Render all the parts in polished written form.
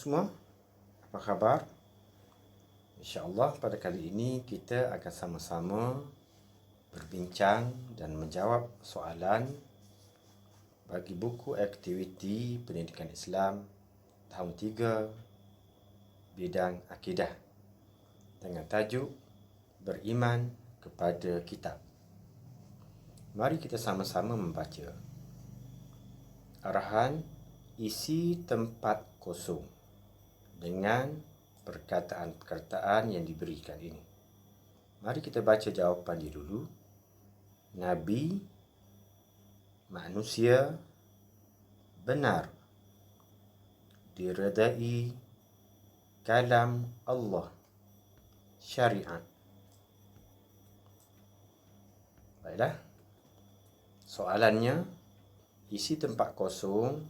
semua, apa khabar? InsyaAllah pada kali ini kita akan sama-sama berbincang dan menjawab soalan bagi buku aktiviti pendidikan Islam tahun 3 bidang akidah dengan tajuk Beriman kepada Kitab. Mari kita sama-sama membaca. Arahan, isi tempat kosong dengan perkataan-perkataan yang diberikan ini. Mari kita baca jawapan dia dulu. Nabi, manusia, benar, diredai, kalam Allah, syariat. Baiklah. Soalannya, isi tempat kosong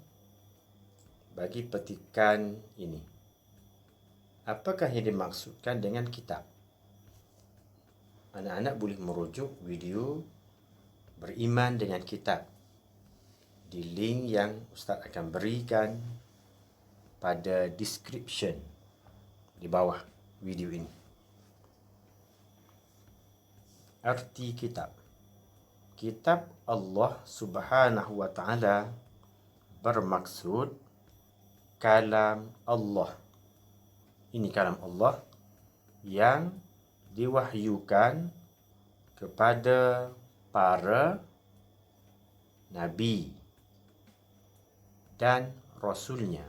bagi petikan ini. Apakah yang dimaksudkan dengan kitab? Anak-anak boleh merujuk video Beriman dengan Kitab di link yang Ustaz akan berikan pada description di bawah video ini. Arti kitab. Kitab Allah Subhanahu wa Ta'ala bermaksud kalam Allah. Ini kalam Allah yang diwahyukan kepada para nabi dan rasulnya.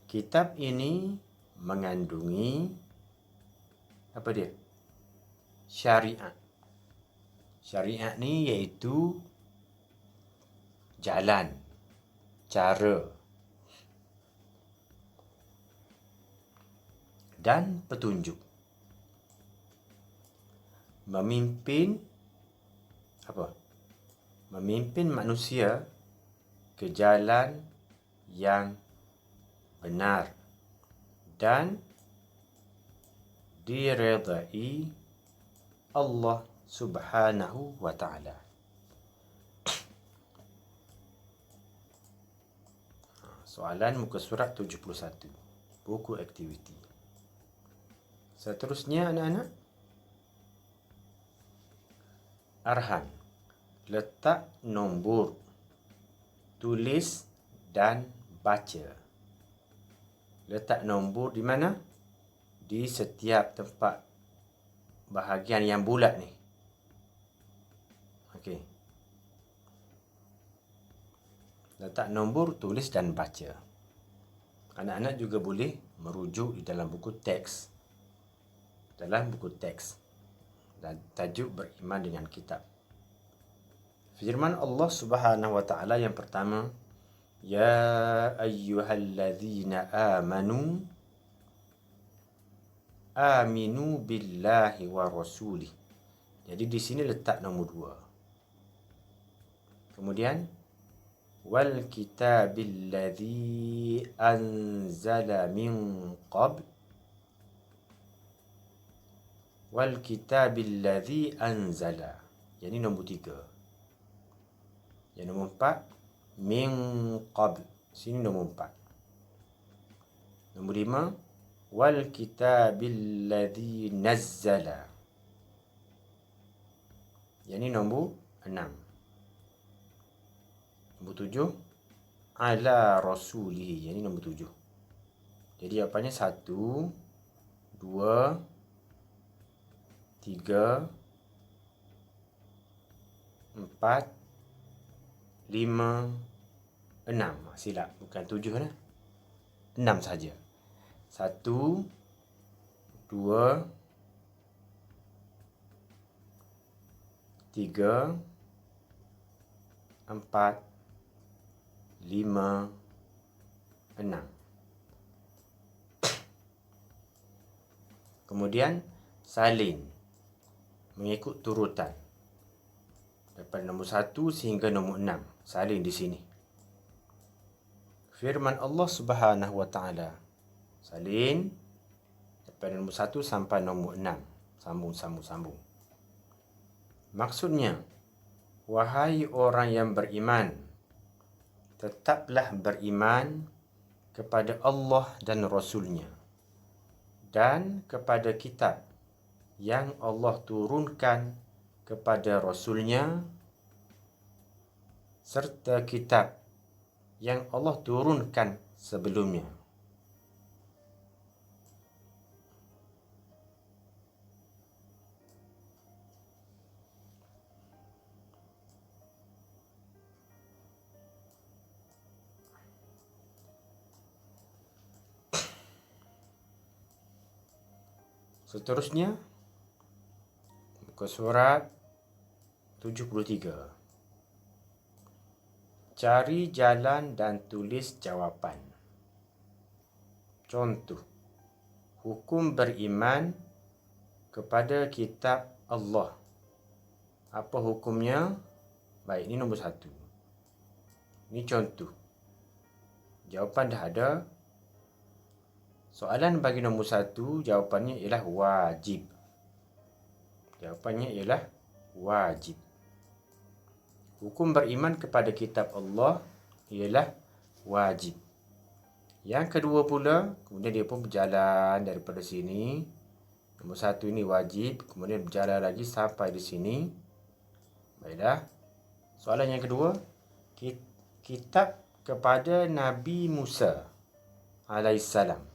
Kitab ini mengandungi apa dia? Syariat. Syariat ni iaitu jalan, cara dan petunjuk. Memimpin apa? Memimpin manusia ke jalan yang benar dan diredai Allah Subhanahu wa Ta'ala. Soalan muka surat 71, buku aktiviti. Seterusnya anak-anak, arahan, letak nombor, tulis dan baca. Letak nombor di mana? Di setiap tempat bahagian yang bulat ni. Okey. Letak nombor, tulis dan baca. Anak-anak juga boleh merujuk di dalam buku teks. Dalam buku teks. Dan tajuk Beriman dengan Kitab. Firman Allah Subhanahu wa Ta'ala yang pertama, Ya ayyuhallazina amanu aminu billahi wa rasulih. Jadi di sini letak nombor 2. Kemudian wal kitabil ladzi anzala min qabl. Wal kitabil ladzi anzala. Jadi nombor 3. Yang nombor 4 min qabl. Sini nombor 4. Nombor 5 wal kitabil ladzi nazzala. Yang ini nombor 6. Nombor 7 ala rasulihi. Yang ini nombor 7. Jadi jawapannya 1, 2, 3, 4, 5, 6. Silap, bukan 7 lah. 6 saja. 1, 2, 3, 4, 5, 6. Kemudian salin mengikut turutan daripada nombor 1 sehingga nombor 6. Salin di sini. Firman Allah Subhanahu wa Ta'ala. Salin daripada nombor 1 sampai nombor 6. Sambung. Maksudnya, wahai orang yang beriman, tetaplah beriman kepada Allah dan Rasul-Nya dan kepada kitab yang Allah turunkan kepada Rasul-Nya serta kitab yang Allah turunkan sebelumnya. Seterusnya, muka surat 73. Cari jalan dan tulis jawapan. Contoh, hukum beriman kepada kitab Allah. Apa hukumnya? Baik, ini nombor 1. Ini contoh. Jawapan dah ada. Soalan bagi nombor 1, jawapannya ialah wajib. Jawapannya ialah wajib. Hukum beriman kepada kitab Allah ialah wajib. Yang kedua pula, kemudian dia pun berjalan daripada sini. Nombor 1 ini wajib, kemudian berjalan lagi sampai di sini. Baiklah. Soalan yang kedua, kitab kepada Nabi Musa alaihissalam.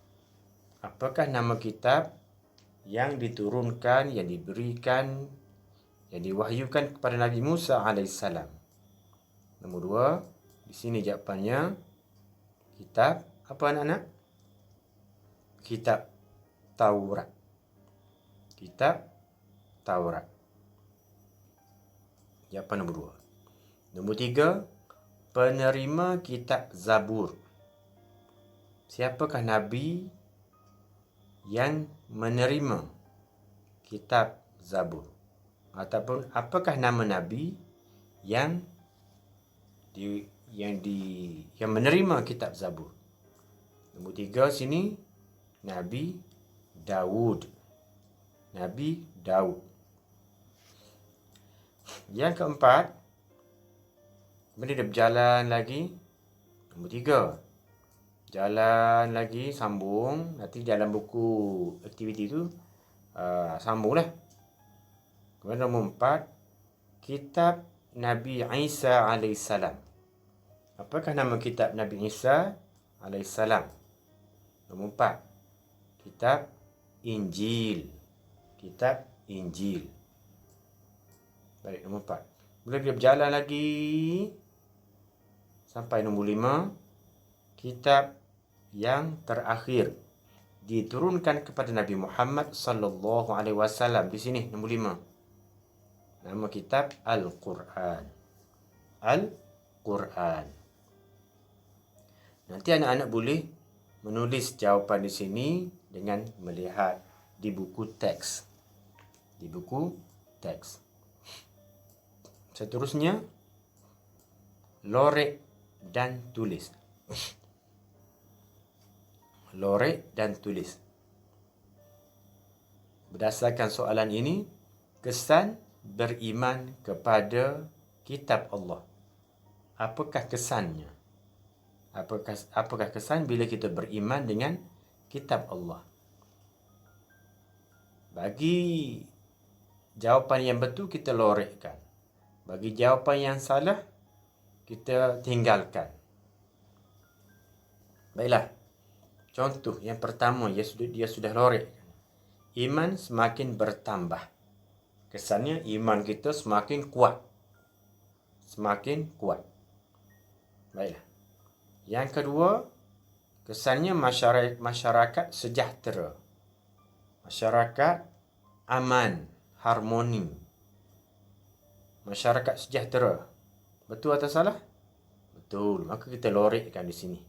Apakah nama kitab yang diturunkan, yang diberikan, yang diwahyukan kepada Nabi Musa alaihissalam? Nombor 2, di sini jawapannya kitab apa anak-anak? Kitab Taurat. Kitab Taurat. Jawapan nombor 2. Nombor 3, penerima kitab Zabur. Siapakah Nabi yang menerima kitab Zabur? Ataupun apakah nama Nabi yang menerima kitab Zabur? Nombor 3 sini Nabi Daud. Nabi Daud. Yang keempat, kemudian dia berjalan lagi. Nombor 3, jalan lagi, sambung. Nanti dalam buku aktiviti tu sambunglah. Kemudian nombor 4, kitab Nabi Isa alaihissalam. Apakah nama kitab Nabi Isa alaihissalam? Nombor 4, kitab Injil. Kitab Injil. Baik, nombor 4. Kemudian dia berjalan lagi sampai nombor 5, kitab yang terakhir diturunkan kepada Nabi Muhammad sallallahu alaihi wasallam. Di sini nombor 5. Nama kitab Al-Quran. Al-Quran. Nanti anak-anak boleh menulis jawapan di sini dengan melihat di buku teks. Di buku teks. Seterusnya, lorek dan tulis. Lorek dan tulis. Berdasarkan soalan ini, kesan beriman kepada kitab Allah. Apakah kesannya? Apakah kesan bila kita beriman dengan kitab Allah? Bagi jawapan yang betul, kita lorekkan. Bagi jawapan yang salah, kita tinggalkan. Baiklah. Contoh yang pertama, dia sudah lorek. Iman semakin bertambah. Kesannya iman kita semakin kuat. Semakin kuat. Baiklah. Yang kedua, kesannya masyarakat sejahtera. Masyarakat aman, harmoni. Masyarakat sejahtera. Betul atau salah? Betul. Maka kita lorekkan di sini.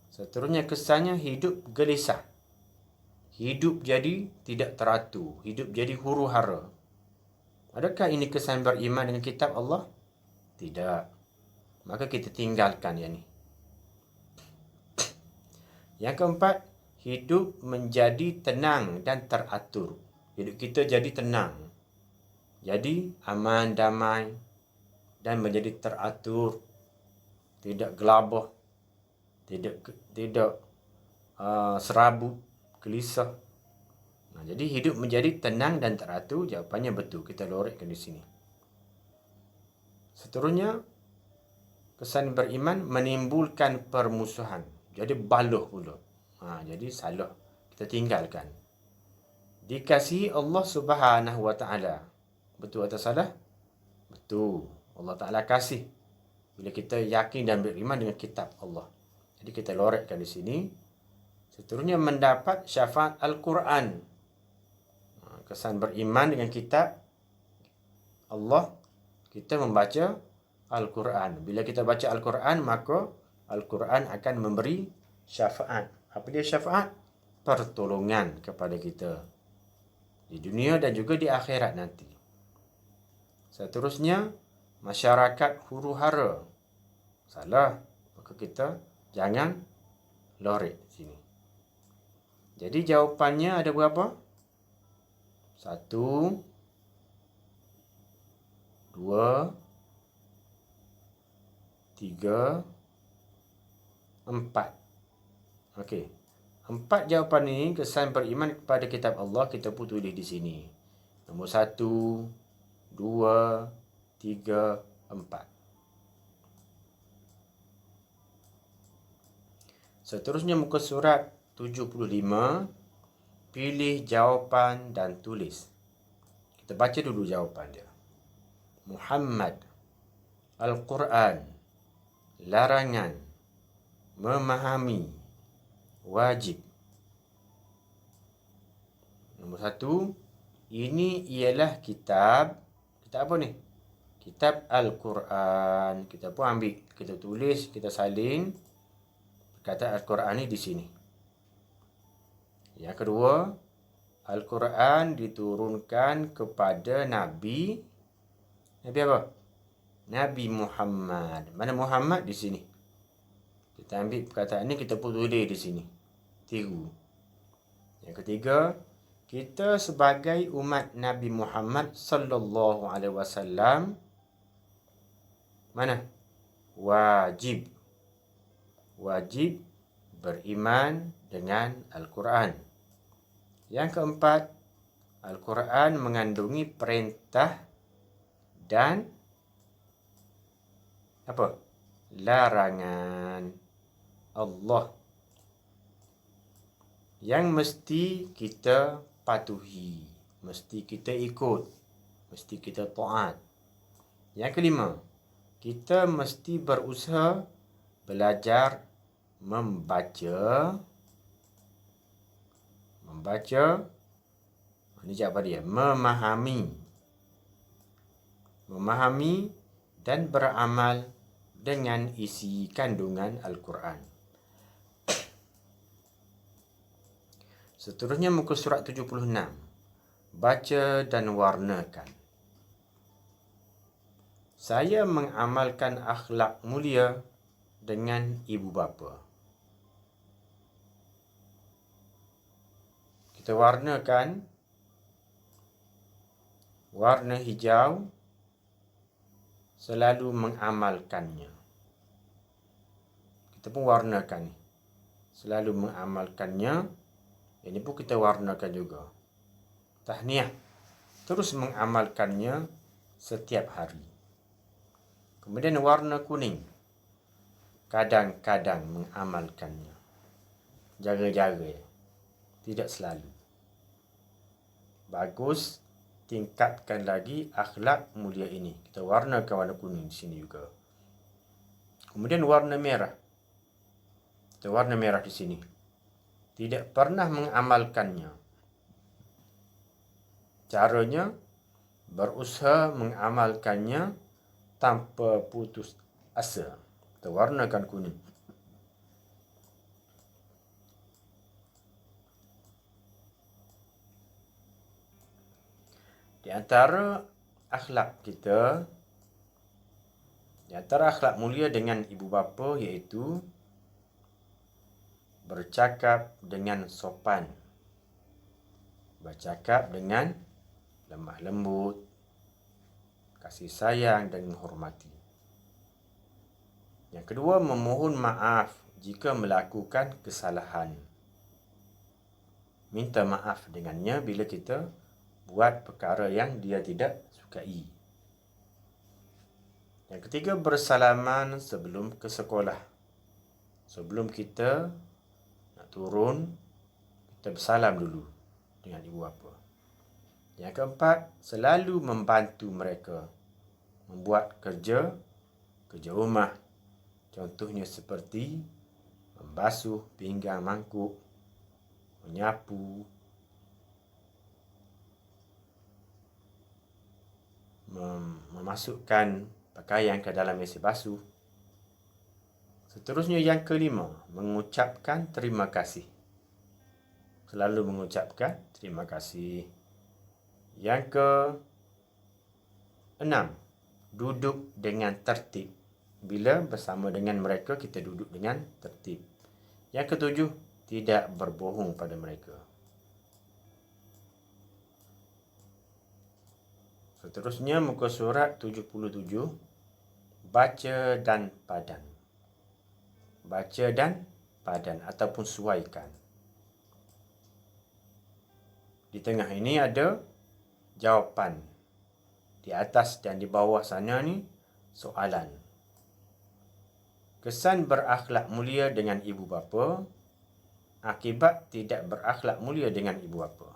Seterusnya, kesannya hidup gelisah. Hidup jadi tidak teratur. Hidup jadi huru-hara. Adakah ini kesan beriman dengan kitab Allah? Tidak. Maka kita tinggalkan yang ini. Yang keempat, hidup menjadi tenang dan teratur. Hidup kita jadi tenang. Jadi aman, damai dan menjadi teratur. Tidak gelabah. tidak serabut, gelisah. Jadi hidup menjadi tenang dan teratur. Jawapannya betul. Kita lorekkan di sini. Seterusnya, kesan beriman menimbulkan permusuhan. Jadi baloh pula. Jadi salah. Kita tinggalkan. Dikasihi Allah Subhanahu Wa Taala. Betul atau salah? Betul. Allah Taala kasih. Bila kita yakin dan beriman dengan kitab Allah. Jadi kita lorekkan di sini. Seterusnya mendapat syafaat Al-Quran. Kesan beriman dengan kitab Allah, kita membaca Al-Quran. Bila kita baca Al-Quran, maka Al-Quran akan memberi syafaat. Apa dia syafaat? Pertolongan kepada kita di dunia dan juga di akhirat nanti. Seterusnya, masyarakat huru-hara. Salah. Maka kita jangan lorek sini. Jadi jawapannya ada berapa? 1, 2, 3, 4. Okey. 4 jawapan ini kesan beriman kepada kitab Allah kita pun tulis di sini. Nombor 1, 2, 3, 4. Seterusnya muka surat 75. Pilih jawapan dan tulis. Kita baca dulu jawapan dia. Muhammad, Al-Quran, larangan, memahami, wajib. Nombor 1, ini ialah kitab apa ni? Kitab Al-Quran. Kita pun ambil, kita tulis, kita salin kata Al-Quran ni di sini. Yang kedua, Al-Quran diturunkan kepada Nabi apa? Nabi Muhammad. Mana Muhammad di sini? Kita ambil perkataan ini, kita pun tulis di sini. Tiru. Yang ketiga, kita sebagai umat Nabi Muhammad sallallahu alaihi wasallam mana? Wajib beriman dengan Al-Quran. Yang keempat, Al-Quran mengandungi perintah dan apa? Larangan Allah yang mesti kita patuhi, mesti kita ikut, mesti kita taat. Yang kelima, kita mesti berusaha belajar membaca. Ini jawapan dia. Memahami dan beramal dengan isi kandungan Al-Quran. Seterusnya muka surat 76. Baca dan warnakan. Saya mengamalkan akhlak mulia dengan ibu bapa. Kita warnakan. Warna hijau selalu mengamalkannya. Kita pun warnakan. Selalu mengamalkannya. Ini pun kita warnakan juga. Tahniah. Terus mengamalkannya setiap hari. Kemudian warna kuning. Kadang-kadang mengamalkannya. Jaga-jaga. Tidak selalu. Bagus. Tingkatkan lagi akhlak mulia ini. Kita warnakan warna kuning di sini juga. Kemudian warna merah. Kita warna merah di sini. Tidak pernah mengamalkannya. Caranya berusaha mengamalkannya tanpa putus asa. Kita warnakan kuning. Di antara akhlak kita, di antara akhlak mulia dengan ibu bapa iaitu bercakap dengan sopan, bercakap dengan lemah lembut, kasih sayang dan menghormati. Yang kedua, memohon maaf jika melakukan kesalahan. Minta maaf dengannya bila kita buat perkara yang dia tidak sukai. Yang ketiga, bersalaman sebelum ke sekolah. Sebelum kita nak turun, kita bersalam dulu dengan ibu bapa. Yang keempat, selalu membantu mereka membuat kerja rumah. Contohnya seperti membasuh pinggan mangkuk, menyapu, memasukkan pakaian ke dalam mesin basuh. Seterusnya yang kelima, mengucapkan terima kasih. Selalu mengucapkan terima kasih. Yang keenam, duduk dengan tertib. Bila bersama dengan mereka, kita duduk dengan tertib. Yang ketujuh, tidak berbohong pada mereka. Seterusnya, muka surat 77, baca dan padan. Baca dan padan ataupun suaikan. Di tengah ini ada jawapan. Di atas dan di bawah sana ni soalan. Kesan berakhlak mulia dengan ibu bapa, akibat tidak berakhlak mulia dengan ibu bapa.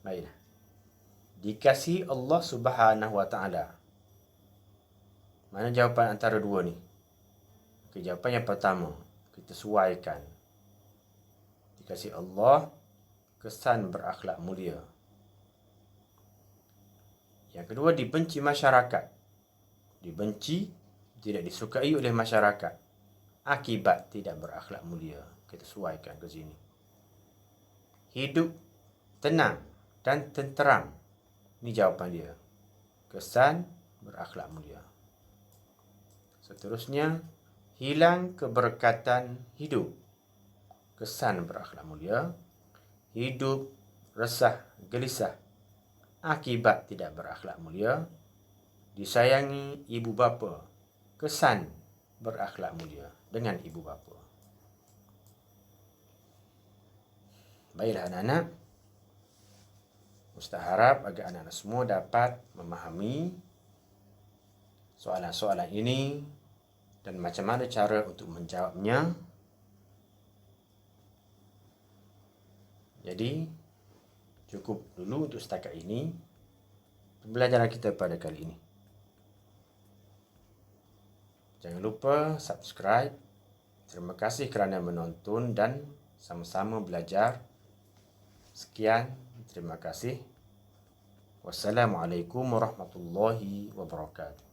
Baiklah. Dikasihi Allah Subhanahu Wa Taala. Mana jawapan antara dua ni? Jawapan yang pertama, kita suaikan. Dikasihi Allah, kesan berakhlak mulia. Yang kedua, dibenci masyarakat. Dibenci, tidak disukai oleh masyarakat, akibat tidak berakhlak mulia. Kita suaikan ke sini. Hidup tenang dan tenteram. Ini jawapan dia. Kesan berakhlak mulia. Seterusnya, hilang keberkatan hidup. Kesan berakhlak mulia. Hidup resah, gelisah, akibat tidak berakhlak mulia. Disayangi ibu bapa. Kesan berakhlak mulia dengan ibu bapa. Baiklah anak-anak. Ustaz harap agar anak-anak semua dapat memahami soalan-soalan ini dan macam mana cara untuk menjawabnya. Jadi, cukup dulu untuk setakat ini pembelajaran kita pada kali ini. Jangan lupa subscribe. Terima kasih kerana menonton dan sama-sama belajar. Sekian, terima kasih. Wassalamualaikum warahmatullahi wabarakatuh.